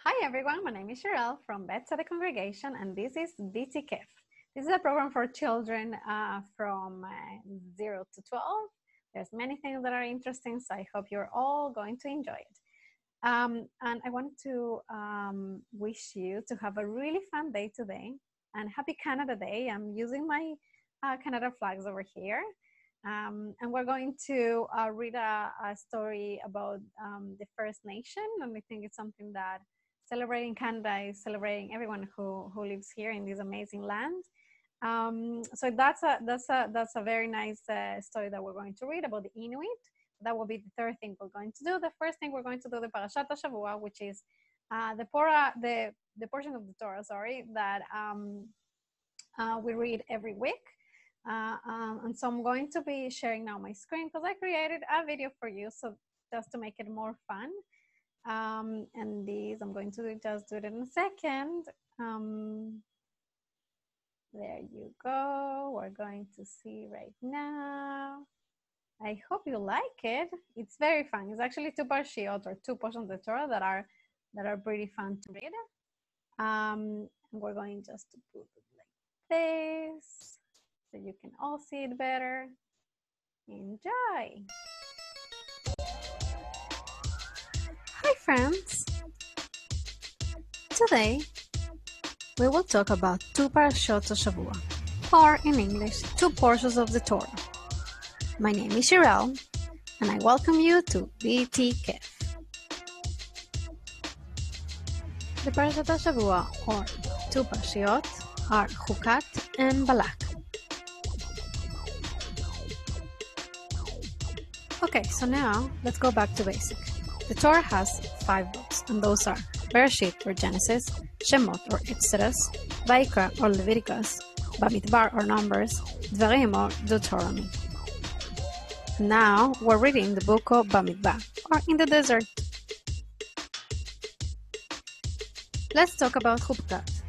Hi everyone, my name is Shirel from Bedside Congregation and this is BTKef. This is a program for children from 0 to 12. There's many things that are interesting, so I hope you're all going to enjoy it. And I wanted to wish you to have a really fun day today and happy Canada Day. I'm using my Canada flags over here. And we're going to read a story about the First Nation, and I think it's something that celebrating Canada is celebrating everyone who lives here in this amazing land. So that's a very nice story that we're going to read about the Inuit. That will be the third thing we're going to do. The first thing we're going to do the parashah Shavua, which is the portion of the Torah, that we read every week. And so I'm going to be sharing now my screen because I created a video for you, so just to make it more fun. And these I'm going to just do it in a second. There you go. We're going to see right now. I hope you like it. It's very fun. It's actually two parashiot or two portions of the Torah that are pretty fun to read. And we're going just to put it like this so you can all see it better. Enjoy. Hi friends. Today we will talk about two parashot Shavua, or in English, two portions of the Torah. My name is Shirel, and I welcome you to BTKef. The parashat Shavua, or two parashiot, are Chukat and Balak. Okay, so now let's go back to basic. The Torah has 5 books, and those are Bereshit or Genesis, Shemot or Exodus, Vayikra or Leviticus, Bamidbar or Numbers, Dvarim or Deuteronomy. Now we're reading the book of Bamidbar, or in the desert. Let's talk about Chukat.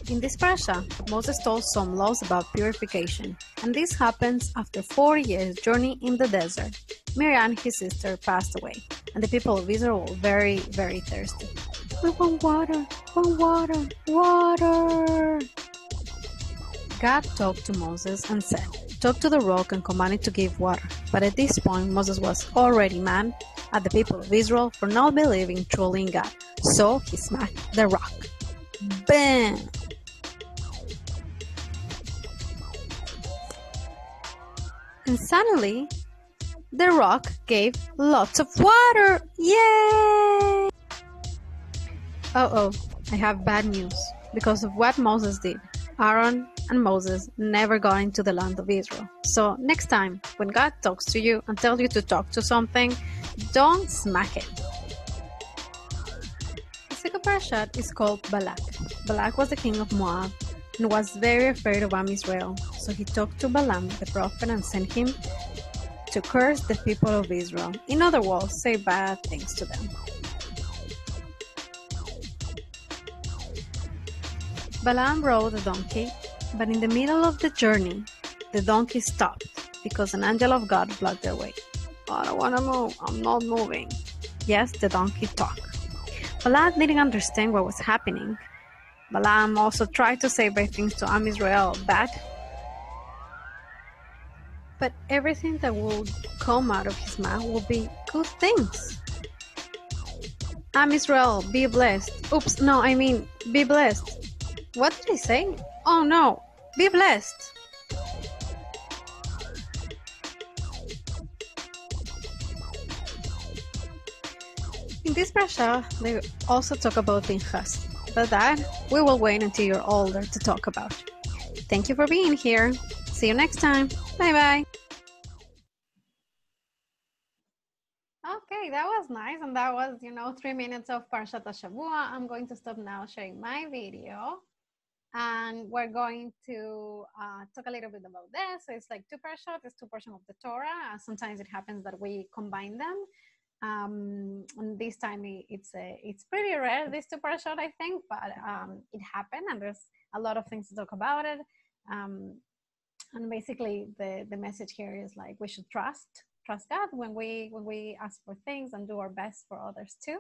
In this parasha, Moses told some laws about purification, and this happens after 40 years journey in the desert. Miriam, his sister, passed away, and the people of Israel were very, very thirsty. We want water, water. God talked to Moses and said, talk to the rock and command it to give water. But at this point, Moses was already mad at the people of Israel for not believing truly in God. So he smacked the rock. Bam! And suddenly, the rock gave lots of water. Yay! Oh, I have bad news. Because of what Moses did, Aaron and Moses never got into the land of Israel. So next time, when God talks to you and tells you to talk to something, don't smack it. The second parashat is called Balak. Balak was the king of Moab and was very afraid of Israel. So he talked to Balaam the prophet and sent him to curse the people of Israel. In other words, say bad things to them. Balaam rode a donkey, but in the middle of the journey, the donkey stopped because an angel of God blocked their way. I don't want to move. I'm not moving. Yes, the donkey talked. Balaam didn't understand what was happening. Balaam also tried to say bad things to Israel, but everything that will come out of his mouth will be good things. Israel, be blessed. Oops, no, I mean, be blessed. What did he say? Oh no, be blessed. In this parasha, they also talk about Pinchas, but that we will wait until you're older to talk about. Thank you for being here. See you next time. Bye-bye. Okay, that was nice, and that was, 3 minutes of Parashat Shavua. I'm going to stop now sharing my video, and we're going to talk a little bit about this. So it's like two parashot, it's two portions of the Torah. Sometimes it happens that we combine them, and this time it's pretty rare, these two parashot, I think, but it happened, and there's a lot of things to talk about it. And basically, the message here is like we should trust God when we ask for things and do our best for others too.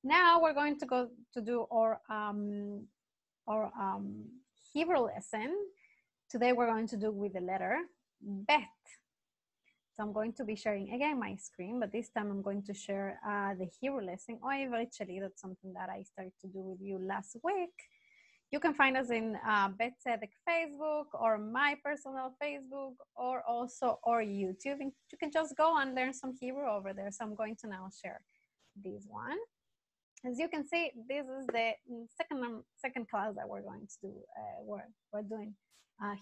Now we're going to go to do our Hebrew lesson. Today we're going to do with the letter Bet. So I'm going to be sharing again my screen, but this time I'm going to share the Hebrew lesson. Or eventually, that's something that I started to do with you last week. You can find us in BTKef Facebook or my personal Facebook or also our YouTube. And you can just go and learn some Hebrew over there. So I'm going to now share this one. As you can see, this is the second class that we're going to do. We're doing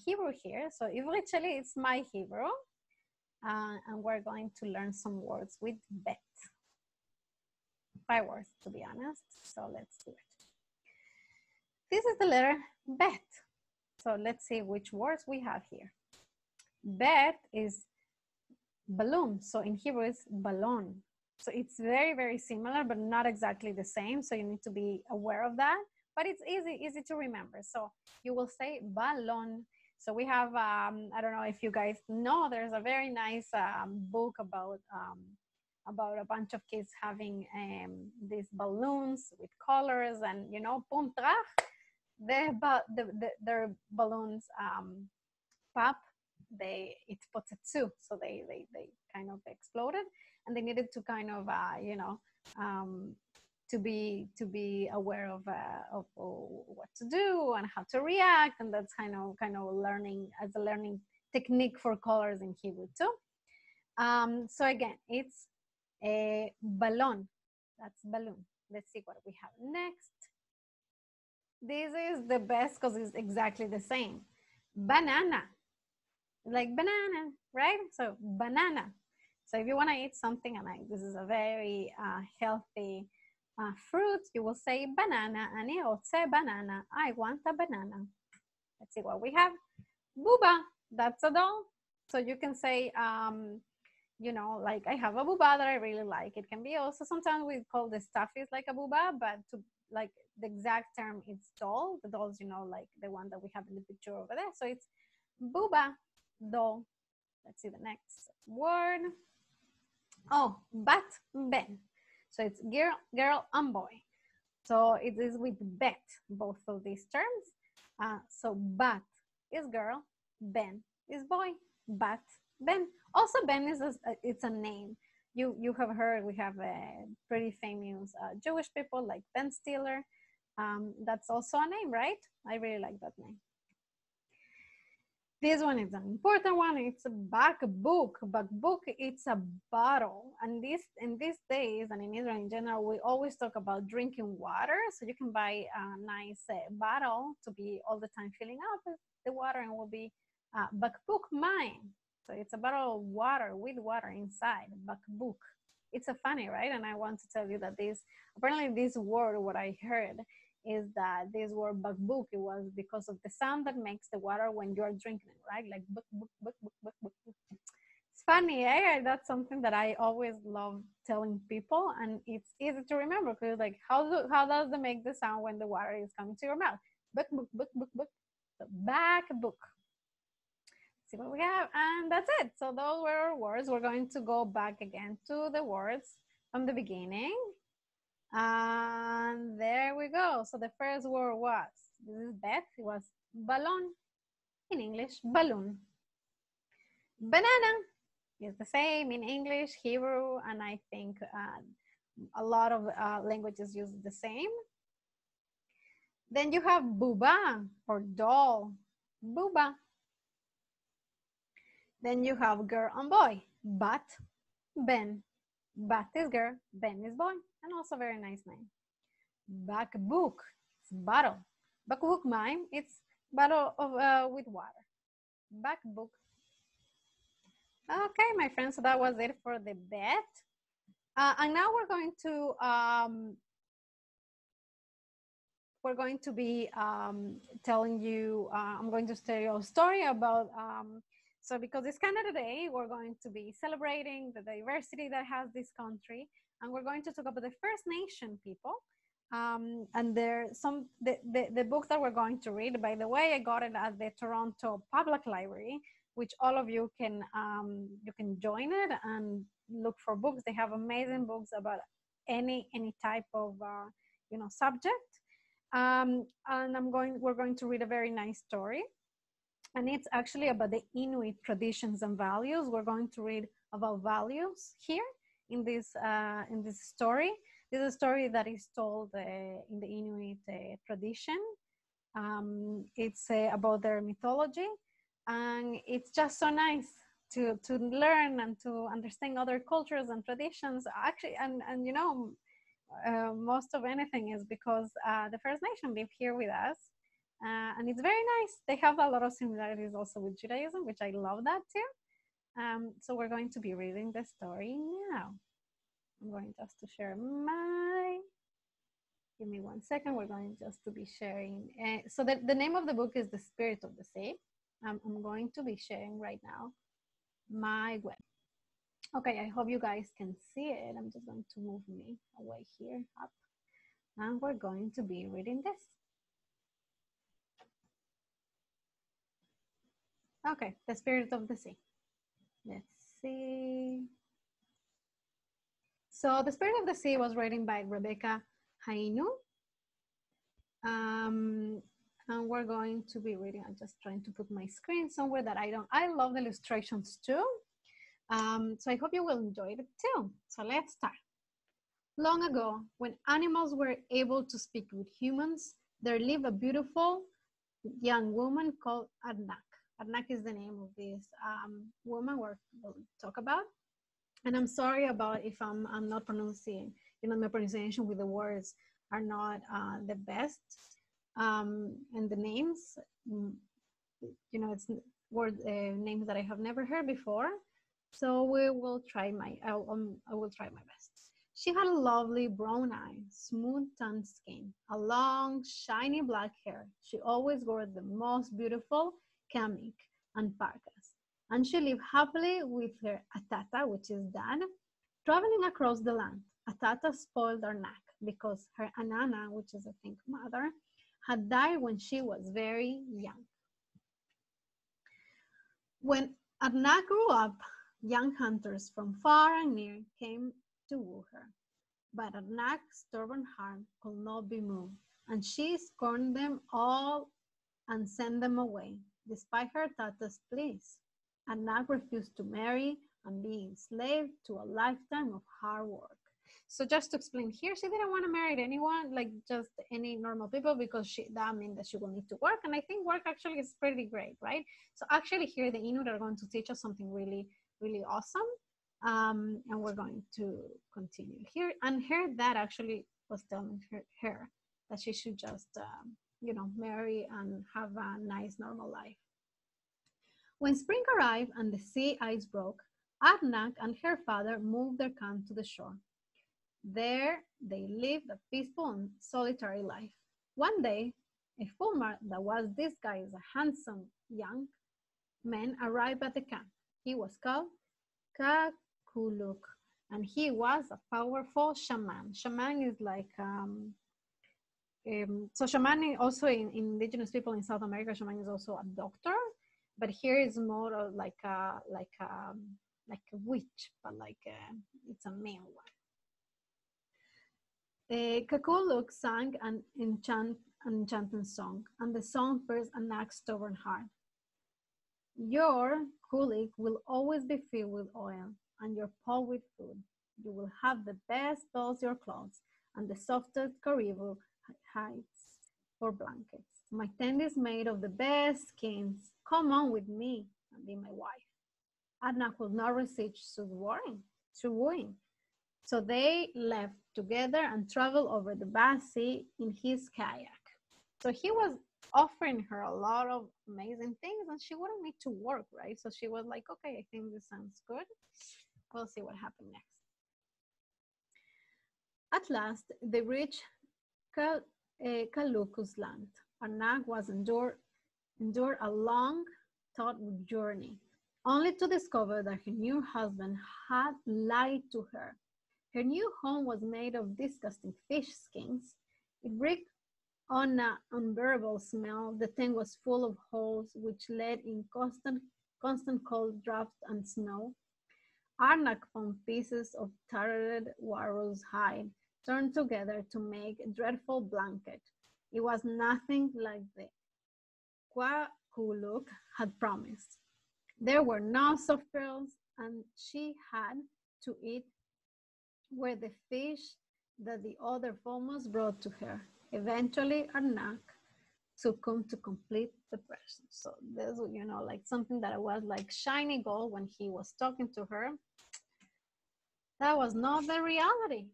Hebrew here. So eventually, it's my Hebrew. And we're going to learn some words with bet. 5 words, to be honest. So let's do it. This is the letter bet. So let's see which words we have here. Bet is balloon. So in Hebrew, it's balloon. So it's very, very similar, but not exactly the same. So you need to be aware of that. But it's easy to remember. So you will say balloon. So we have, I don't know if you guys know, there's a very nice book about a bunch of kids having these balloons with colors and, you know, pum trach, their balloons pop, it puts it too. So they kind of exploded and they needed to kind of, you know, to be aware of what to do and how to react, and that's kind of learning as a learning technique for colors in Hebrew too. So again, it's a balloon. That's balloon. Let's see what we have next. This is the best because it's exactly the same. Banana, like banana, right? So banana. So if you want to eat something, and this is a very healthy fruit, you will say banana. Ani רוצה banana. I want a banana. Let's see what we have. Buba. That's a doll. So you can say, you know, like I have a buba that I really like. It can be also sometimes we call the stuffies like a buba, but to like the exact term, it's doll. The dolls, you know, like the one that we have in the picture over there. So it's buba, doll. Let's see the next word. Oh, bat, ben. So it's girl and boy. So it is with bet, both of these terms. So bat is girl, ben is boy, bat, ben. Also, ben is it's a name. You have heard we have a pretty famous Jewish people like Ben Stiller. That's also a name, right? I really like that name. This one is an important one. It's a bakbuk. Bakbuk, it's a bottle. And in these days, and in Israel in general, we always talk about drinking water. So you can buy a nice bottle to be all the time filling up the water, and will be bakbuk mine. So it's a bottle of water with water inside, bakbuk. It's a funny, right? And I want to tell you that apparently this word, what I heard, is that this word bakbuk, it was because of the sound that makes the water when you're drinking it, right? Like buk, buk, buk, buk, buk, buk. It's funny, eh? That's something that I always love telling people, and it's easy to remember because like how does it make the sound when the water is coming to your mouth? Buk, buk, buk, buk, buk. So bakbuk. See what we have, and that's it. So those were our words. We're going to go back again to the words from the beginning. And there we go. So the first word was, this is bet, it was balloon. In English, balloon. Banana is the same in English, Hebrew, and I think a lot of languages use the same. Then you have buba or doll, buba. Then you have girl and boy, bat, ben. Bat is girl, ben is boy, and also very nice name. Bakbuk, it's bottle. Bakbuk mine, it's bottle of with water. Bakbuk. Okay, my friends, so that was it for the bet. And now we're going to be telling you, I'm going to tell you a story about, so because it's Canada Day, we're going to be celebrating the diversity that has this country, and we're going to talk about the First Nation people. And there's the book that we're going to read, by the way, I got it at the Toronto Public Library, which all of you can join it and look for books. They have amazing books about any type of subject. And we're going to read a very nice story, and it's actually about the Inuit traditions and values. We're going to read about values here in this story. This is a story that is told in the Inuit tradition. It's about their mythology, and it's just so nice to learn and to understand other cultures and traditions. Actually, and most of anything is because the First Nation live here with us. And it's very nice. They have a lot of similarities also with Judaism, which I love that too. So we're going to be reading the story now. I'm going just to share give me 1 second. We're going just to be sharing. So the name of the book is The Spirit of the Sea. I'm going to be sharing right now my web. Okay, I hope you guys can see it. I'm just going to move me away here up. And we're going to be reading this. Okay, The Spirit of the Sea. Let's see. So The Spirit of the Sea was written by Rebecca Hainu. And we're going to be reading. I'm just trying to put my screen somewhere that I love the illustrations too. So I hope you will enjoy it too. So let's start. Long ago, when animals were able to speak with humans, there lived a beautiful young woman called Arnak. Arnak is the name of this woman we'll talk about. And I'm sorry about if I'm not pronouncing, my pronunciation with the words are not the best. And the names, it's names that I have never heard before. So I will try my best. She had a lovely brown eye, smooth tanned skin, a long, shiny black hair. She always wore the most beautiful kamik and parkas. And she lived happily with her Atata, which is dad, traveling across the land. Atata spoiled Arnak because her Anana, which is I think mother, had died when she was very young. When Arnak grew up, young hunters from far and near came to woo her. But Arnak's stubborn heart could not be moved, and she scorned them all and sent them away, despite her Tata's pleas. Arnak refused to marry and be enslaved to a lifetime of hard work. So just to explain here, she didn't want to marry anyone, like just any normal people, because that means that she will need to work. And I think work actually is pretty great, right? So actually here the Inuit are going to teach us something really, really awesome. And we're going to continue here. And her dad actually was telling her that she should just, marry and have a nice normal life. When spring arrived and the sea ice broke, Arnak and her father moved their camp to the shore. There they lived a peaceful and solitary life. One day, a fulmar that was disguised as a handsome young man arrived at the camp. He was called Kakuluk, and he was a powerful shaman. Shaman is like, so shaman also in indigenous people in South America, shaman is also a doctor, but here is more of like a witch, but it's a male one. Kakuluk sang an enchanting song, and the song pierced Arnak's stubborn heart. Your kulik will always be filled with oil, and your paw with food. You will have the best your clothes, and the softest caribou hides for blankets. My tent is made of the best skins. Come on with me and be my wife. Arnak will not resist wooing. So they left together and traveled over the vast sea in his kayak. So he was offering her a lot of amazing things, and she wouldn't need to work, right? So she was like, okay, I think this sounds good. We'll see what happened next. At last, they reached Kaluku's land. Arnak was endured a long, thought journey, only to discover that her new husband had lied to her. Her new home was made of disgusting fish skins. It reeked on an unbearable smell. The tent was full of holes which led in constant cold drafts and snow. Arnak found pieces of tattered walrus hide turned together to make a dreadful blanket. It was nothing like the Quakuluk had promised. There were no soft pearls, and she had to eat were the fish that the other farmers brought to her. Eventually, Arnak succumbed to complete depression. So this, like something that was like shiny gold when he was talking to her, that was not the reality.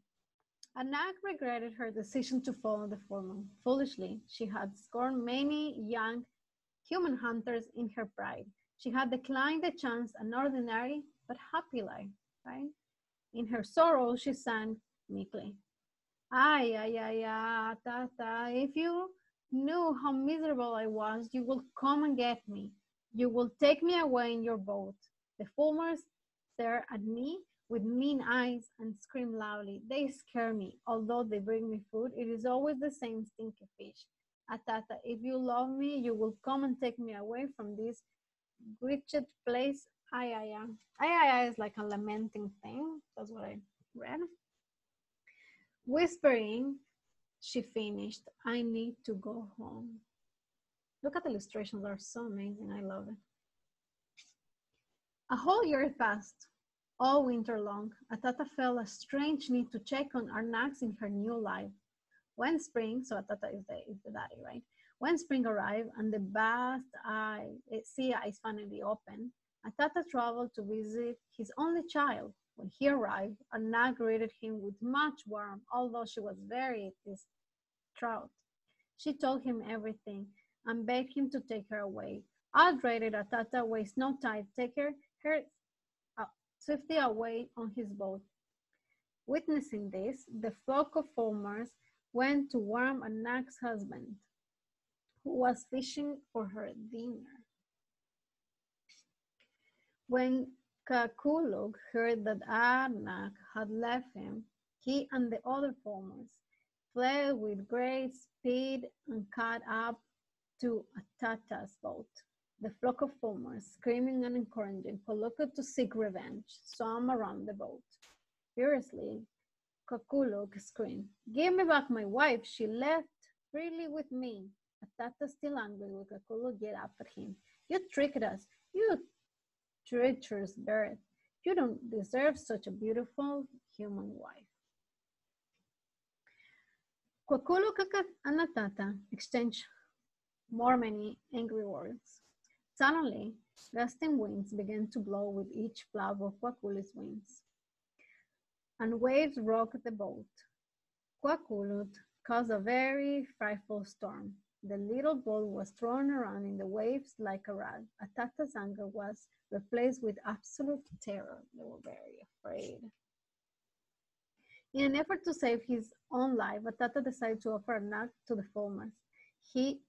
Anak regretted her decision to follow the foreman. Foolishly, she had scorned many young human hunters in her pride. She had declined the chance an ordinary but happy life, right? In her sorrow, she sang meekly, ay, ay, ay, ay, tata, if you knew how miserable I was, you will come and get me. You will take me away in your boat. The farmers stare at me with mean eyes and scream loudly. They scare me. Although they bring me food, it is always the same stinky fish. Atata, if you love me, you will come and take me away from this wretched place. Ay, ay, ay. Ay, ay, ay is like a lamenting thing. That's what I read. Whispering, she finished, I need to go home. Look at the illustrations, they're so amazing. I love it. A whole year passed. All winter long, Atata felt a strange need to check on Arnax in her new life. When spring, so Atata is the daddy, right? When spring arrived and the vast sea eyes finally opened, Atata traveled to visit his only child. When he arrived, Arnax greeted him with much warmth, although she was very distraught. She told him everything and begged him to take her away. Outrated, Atata wasted no time, take her swiftly away on his boat. Witnessing this, the flock of farmers went to warn Anak's husband, who was fishing for her dinner. When Kakuluk heard that Anak had left him, he and the other farmers fled with great speed and caught up to Atata's boat. The flock of farmers, screaming and encouraging Kuluk to seek revenge, swam around the boat. Furiously, Kakuluk screamed, give me back my wife, she left freely with me. Atata, still angry with Kakuluk, get after him. You tricked us, you treacherous bird. You don't deserve such a beautiful human wife. Kakuluk and Atata exchanged many angry words. Suddenly, gusting winds began to blow with each flap of Quackulu's wings, and waves rocked the boat. Quackulut caused a very frightful storm. The little boat was thrown around in the waves like a rag. Atata's anger was replaced with absolute terror. They were very afraid. In an effort to save his own life, Atata decided to offer a nut to the farmers. He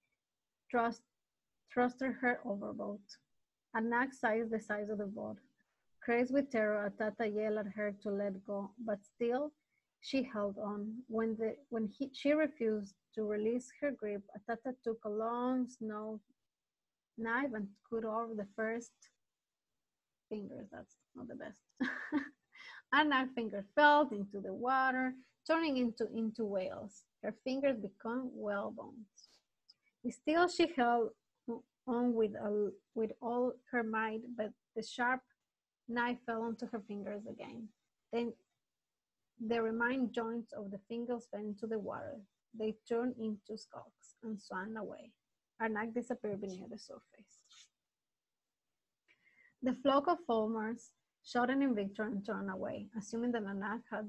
thrusted her overboard. Anak sized the size of the boat. Crazed with terror, Atata yelled at her to let go, but still she held on. She refused to release her grip, Atata took a long snow knife and cut off the first fingers. That's not the best. Anak's finger fell into the water, turning into whales. Her fingers became whale bones. Still, she held on with all her might, but the sharp knife fell onto her fingers again. Then the remaining joints of the fingers fell into the water. They turned into skulks and swam away. Arnak disappeared beneath the surface. The flock of farmers shouted in victory and turned away, assuming that Arnak had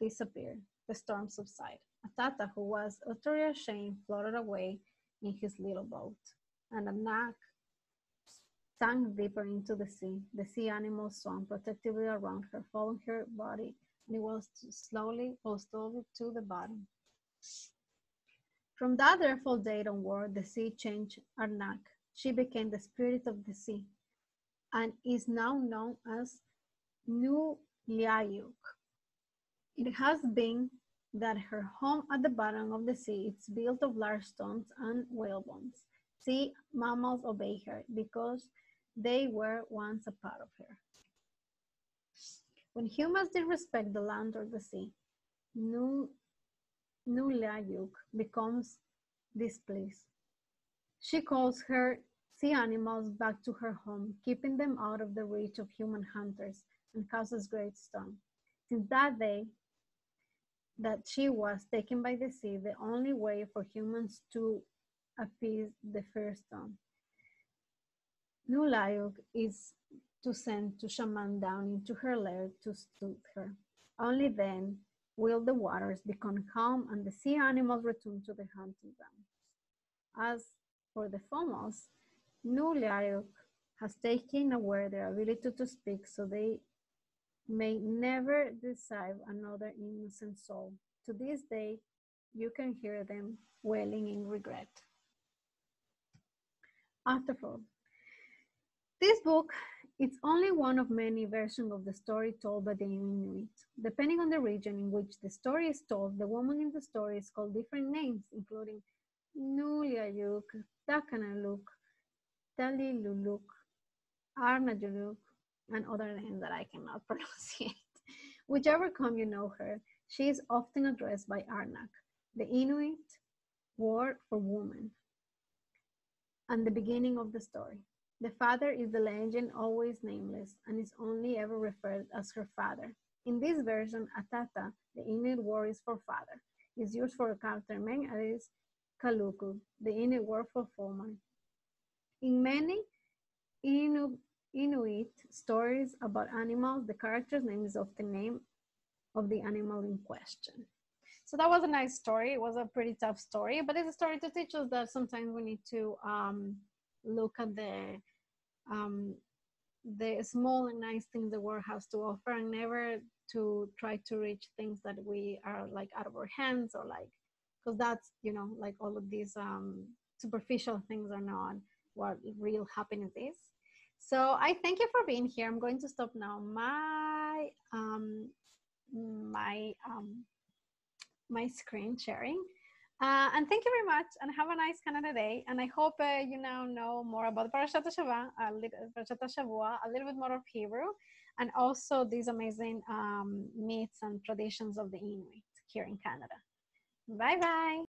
disappeared. The storm subsided. Atata, who was utterly ashamed, floated away in his little boat, and Arnak sank deeper into the sea. The sea animals swam protectively around her, following her body, and it was slowly to the bottom. From that dreadful day onward, the sea changed Arnak. She became the spirit of the sea, and is now known as Nuliayuk. It has been that her home at the bottom of the sea is built of large stones and whale bones. Sea mammals obey her because they were once a part of her. When humans disrespect the land or the sea, Nulayuk becomes displeased. She calls her sea animals back to her home, keeping them out of the reach of human hunters, and causes great storm. Since that day that she was taken by the sea, the only way for humans to appease the first storm, Nulayuk is to send two shaman down into her lair to soothe her. Only then will the waters become calm and the sea animals return to their hunting ground. As for the females, Nulayuk has taken away their ability to speak so they may never deceive another innocent soul. To this day, you can hear them wailing in regret. Afterward, this book is only one of many versions of the story told by the Inuit. Depending on the region in which the story is told, the woman in the story is called different names, including Nulayuk, Takanaluk, Taliluluk, Arnajuluk, and other names that I cannot pronounce. Whichever come you know her, she is often addressed by Arnak, the Inuit word for woman, and the beginning of the story. The father is the legend always nameless and is only ever referred as her father. In this version, Atata, the Inuit word is for father, is used for a character man and is Kaluku, the Inuit word for woman. In many Inuit stories about animals, the character's name is often the name of the animal in question. So that was a nice story. It was a pretty tough story, but it's a story to teach us that sometimes we need to look at the small and nice things the world has to offer, and never to try to reach things that we are like out of our hands, or like, because that's, you know, like all of these superficial things are not what real happiness is. So I thank you for being here. I'm going to stop now my screen sharing. And thank you very much, and have a nice Canada Day. And I hope you now know more about Parashat Shavua, a little bit more of Hebrew, and also these amazing myths and traditions of the Inuit here in Canada. Bye-bye.